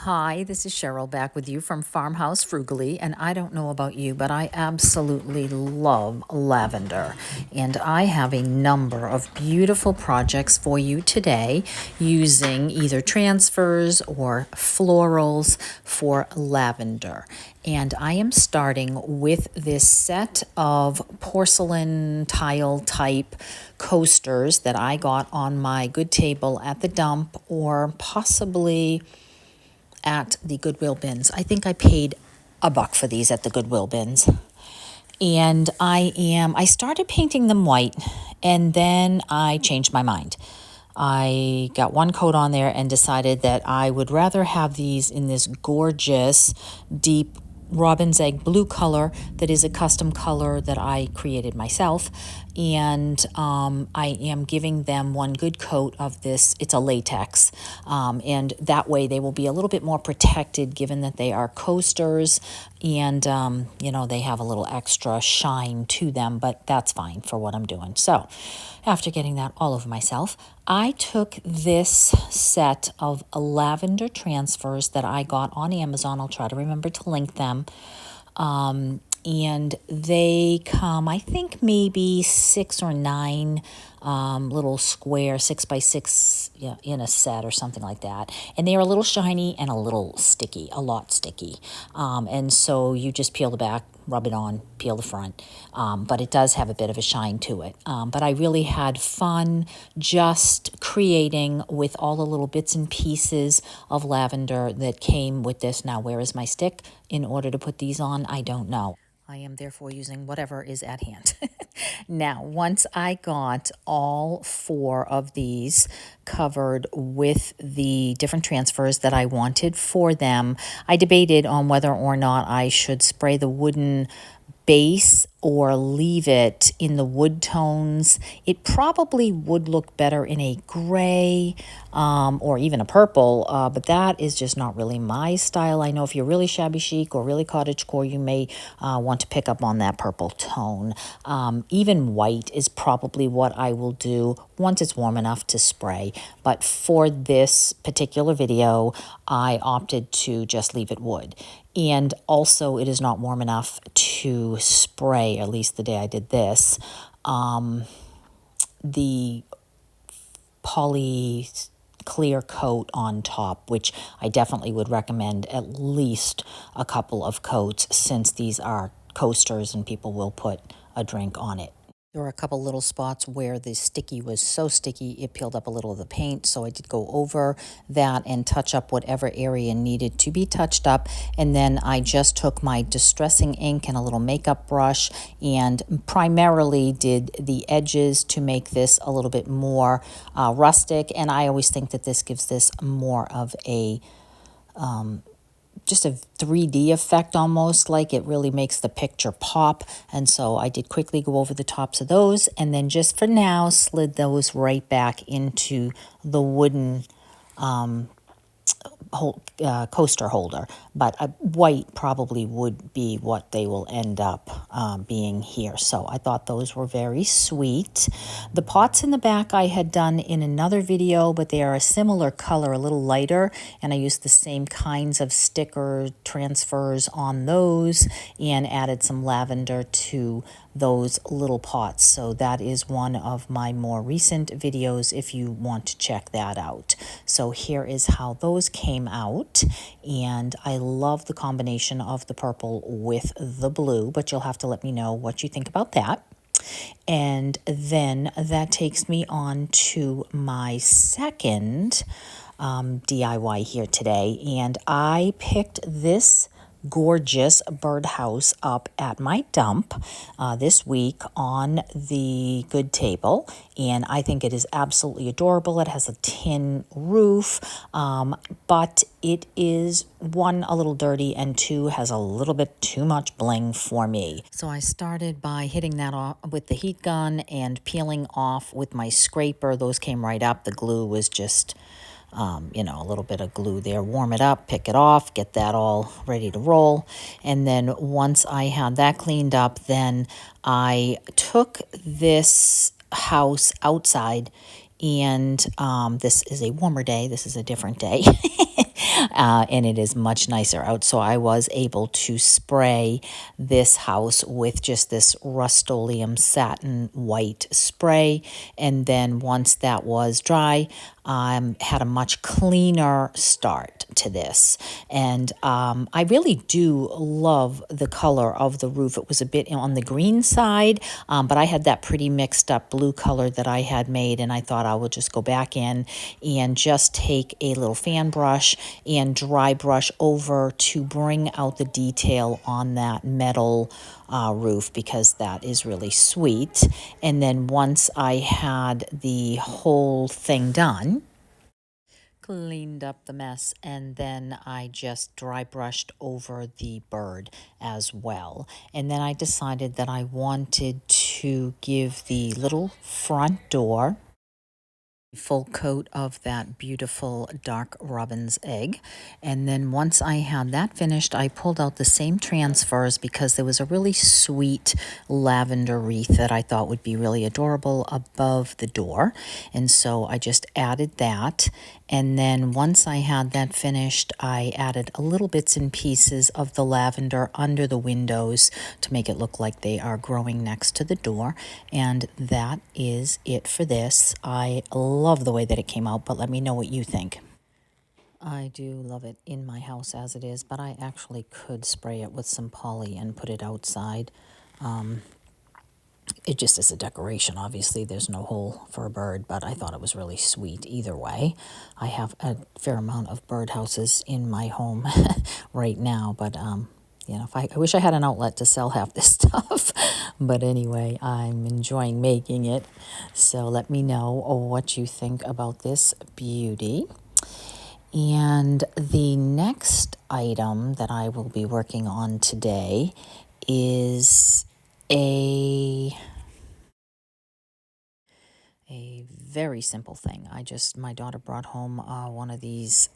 Hi, this is Cheryl back with you from Farmhouse Frugally, and I don't know about you, but I absolutely love lavender. And I have a number of beautiful projects for you today using either transfers or florals for lavender. And I am starting with this set of porcelain tile type coasters that I got on my good table at the dump, or possibly at the Goodwill bins. I think I paid $1 for these at the Goodwill bins. And I started painting them white, and then I changed my mind. I got one coat on there and decided that I would rather have these in this gorgeous deep robin's egg blue color that is a custom color that I created myself. And I am giving them one good coat of this. It's a latex. And that way they will be a little bit more protected, given that they are coasters and, they have a little extra shine to them, but that's fine for what I'm doing. So after getting that all over myself, I took this set of lavender transfers that I got on Amazon. I'll try to remember to link them. And they come, I think, maybe 6 or 9 little square 6x6 in a set or something like that. And they are a little shiny and a little sticky, a lot sticky. And so you just peel the back, rub it on, peel the front. But it does have a bit of a shine to it. But I really had fun just creating with all the little bits and pieces of lavender that came with this. Now, where is my stick in order to put these on? I don't know. I am therefore using whatever is at hand. Now, once I got all 4 of these covered with the different transfers that I wanted for them, I debated on whether or not I should spray the wooden base or leave it in the wood tones. It probably would look better in a gray or even a purple, but that is just not really my style. I know if you're really shabby chic or really cottagecore, you may want to pick up on that purple tone. Even white is probably what I will do once it's warm enough to spray. But for this particular video, I opted to just leave it wood. And also, it is not warm enough to spray, at least the day I did this, the poly clear coat on top, which I definitely would recommend at least a couple of coats, since these are coasters and people will put a drink on it. There were a couple little spots where the sticky was so sticky it peeled up a little of the paint, so I did go over that and touch up whatever area needed to be touched up. And then I just took my distressing ink and a little makeup brush and primarily did the edges to make this a little bit more rustic. And I always think that this gives this more of a just a 3D effect almost, like it really makes the picture pop. And so I did quickly go over the tops of those, and then just for now slid those right back into the wooden coaster holder. But white probably would be what they will end up being here. So I thought those were very sweet. The pots in the back I had done in another video, but they are a similar color, a little lighter, and I used the same kinds of sticker transfers on those and added some lavender to those little pots. So that is one of my more recent videos if you want to check that out. So here is how those came out, and I love the combination of the purple with the blue, but you'll have to let me know what you think about that. And then that takes me on to my second DIY here today, and I picked this gorgeous birdhouse up at my dump this week on the good table, and I think it is absolutely adorable. It has a tin roof, but it is, 1, a little dirty, and 2, has a little bit too much bling for me. So I started by hitting that off with the heat gun and peeling off with my scraper. Those came right up. The glue was just a little bit of glue there. Warm it up, pick it off, get that all ready to roll. And then once I had that cleaned up, then I took this house outside, and this is a warmer day. This is a different day. and it is much nicer out. So I was able to spray this house with just this Rust-Oleum satin white spray, and then once that was dry, had a much cleaner start to this. And I really do love the color of the roof. It was a bit on the green side, but I had that pretty mixed up blue color that I had made, and I thought I would just go back in and just take a little fan brush and dry brush over to bring out the detail on that metal roof, because that is really sweet. And then once I had the whole thing done, cleaned up the mess, and then I just dry brushed over the bird as well. And then I decided that I wanted to give the little front door full coat of that beautiful dark robin's egg. And then once I had that finished, I pulled out the same transfers because there was a really sweet lavender wreath that I thought would be really adorable above the door. And so I just added that. And then once I had that finished, I added a little bits and pieces of the lavender under the windows to make it look like they are growing next to the door. And that is it for this. I love the way that it came out, but let me know what you think. I do love it in my house as it is, but I actually could spray it with some poly and put it outside. It just is a decoration. Obviously, there's no hole for a bird, but I thought it was really sweet either way. I have a fair amount of birdhouses in my home right now, but you know, if I wish I had an outlet to sell half this stuff. But anyway, I'm enjoying making it. So let me know what you think about this beauty. And the next item that I will be working on today is a very simple thing. My daughter brought home one of these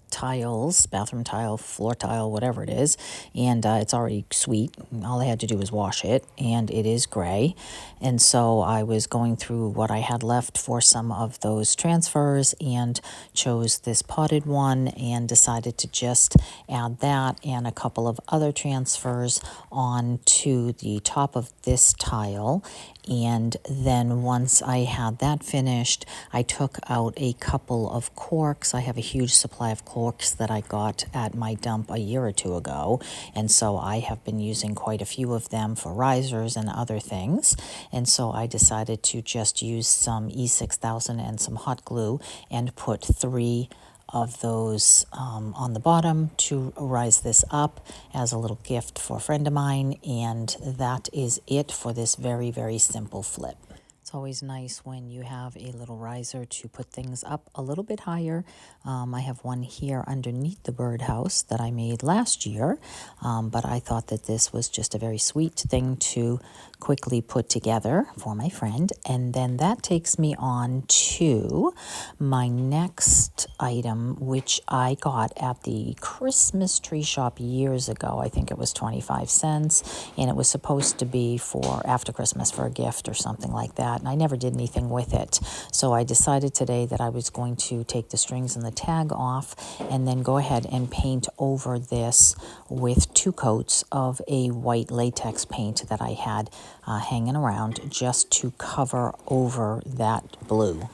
tiles, bathroom tile, floor tile, whatever it is, and it's already sweet. All I had to do was wash it, and it is gray. And so I was going through what I had left for some of those transfers and chose this potted one and decided to just add that and a couple of other transfers on to the top of this tile. And then once I had that finished, I took out a couple of corks. I have a huge supply of corks that I got at my dump a year or two ago, and so I have been using quite a few of them for risers and other things. And so I decided to just use some E6000 and some hot glue and put 3 of those on the bottom to rise this up as a little gift for a friend of mine. And that is it for this very, very simple flip. It's always nice when you have a little riser to put things up a little bit higher. I have one here underneath the birdhouse that I made last year, but I thought that this was just a very sweet thing to quickly put together for my friend. And then that takes me on to my next item, which I got at the Christmas tree shop years ago. I think it was 25 cents, and it was supposed to be for after Christmas for a gift or something like that. And I never did anything with it. So I decided today that I was going to take the strings and the tag off and then go ahead and paint over this with 2 coats of a white latex paint that I had hanging around just to cover over that blue.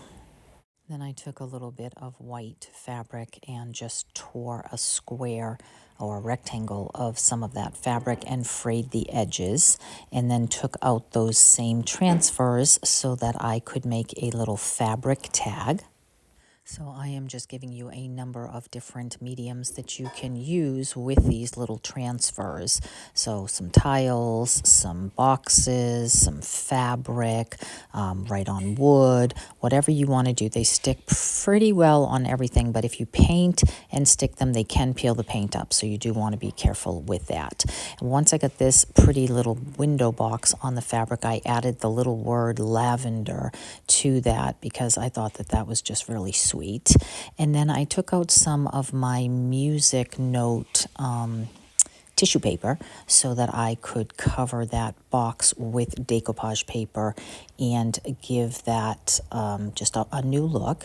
Then I took a little bit of white fabric and just tore a square or a rectangle of some of that fabric and frayed the edges, and then took out those same transfers so that I could make a little fabric tag. So I am just giving you a number of different mediums that you can use with these little transfers. So some tiles, some boxes, some fabric, right on wood, whatever you want to do. They stick pretty well on everything, but if you paint and stick them, they can peel the paint up. So you do want to be careful with that. And once I got this pretty little window box on the fabric, I added the little word lavender to that because I thought that that was just really sweet. And then I took out some of my music note tissue paper so that I could cover that box with decoupage paper and give that just a new look.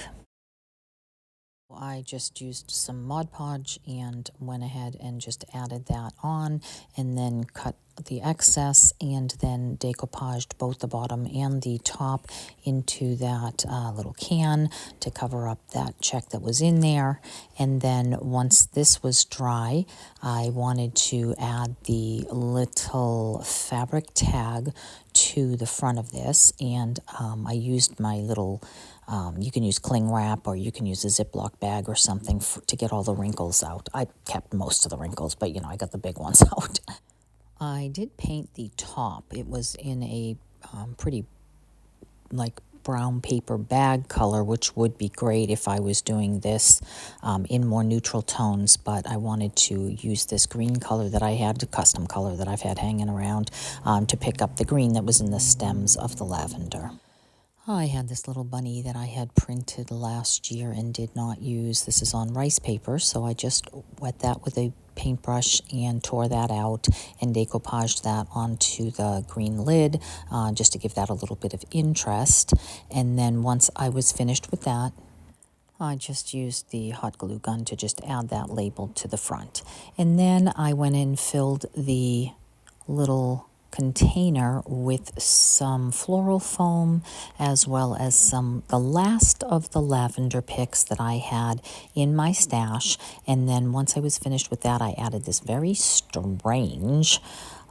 I just used some Mod Podge and went ahead and just added that on, and then cut the excess, and then decoupaged both the bottom and the top into that little can to cover up that check that was in there. And then once this was dry, I wanted to add the little fabric tag to the front of this, and I used my little you can use cling wrap, or you can use a Ziploc bag or something to get all the wrinkles out. I kept most of the wrinkles, but I got the big ones out. I did paint the top. It was in a pretty like brown paper bag color, which would be great if I was doing this in more neutral tones, but I wanted to use this green color that I had, the custom color that I've had hanging around, to pick up the green that was in the stems of the lavender. I had this little bunny that I had printed last year and did not use. This is on rice paper, so I just wet that with a paintbrush and tore that out and decoupaged that onto the green lid, just to give that a little bit of interest. And then once I was finished with that, I just used the hot glue gun to just add that label to the front. And then I went and filled the little container with some floral foam, as well as the last of the lavender picks that I had in my stash. And then once I was finished with that, I added this very strange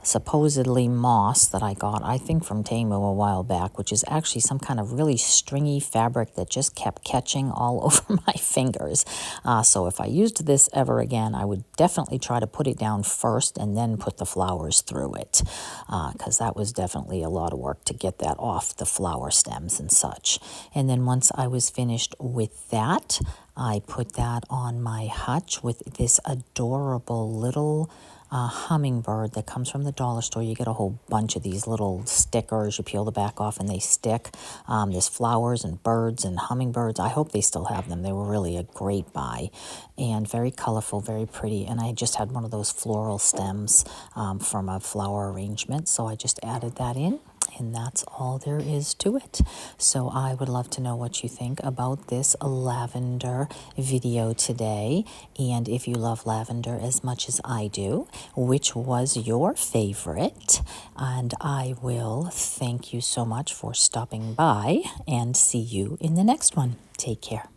supposedly moss that I got, I think from Temu a while back, which is actually some kind of really stringy fabric that just kept catching all over my fingers. So if I used this ever again, I would definitely try to put it down first and then put the flowers through it, because that was definitely a lot of work to get that off the flower stems and such. And then once I was finished with that, I put that on my hutch with this adorable little hummingbird that comes from the dollar store. You get a whole bunch of these little stickers. You peel the back off and they stick. There's flowers and birds and hummingbirds. I hope they still have them. They were really a great buy, and very colorful, very pretty. And I just had one of those floral stems from a flower arrangement, so I just added that in. And that's all there is to it. So I would love to know what you think about this lavender video today. And if you love lavender as much as I do, which was your favorite? And I will thank you so much for stopping by, and see you in the next one. Take care.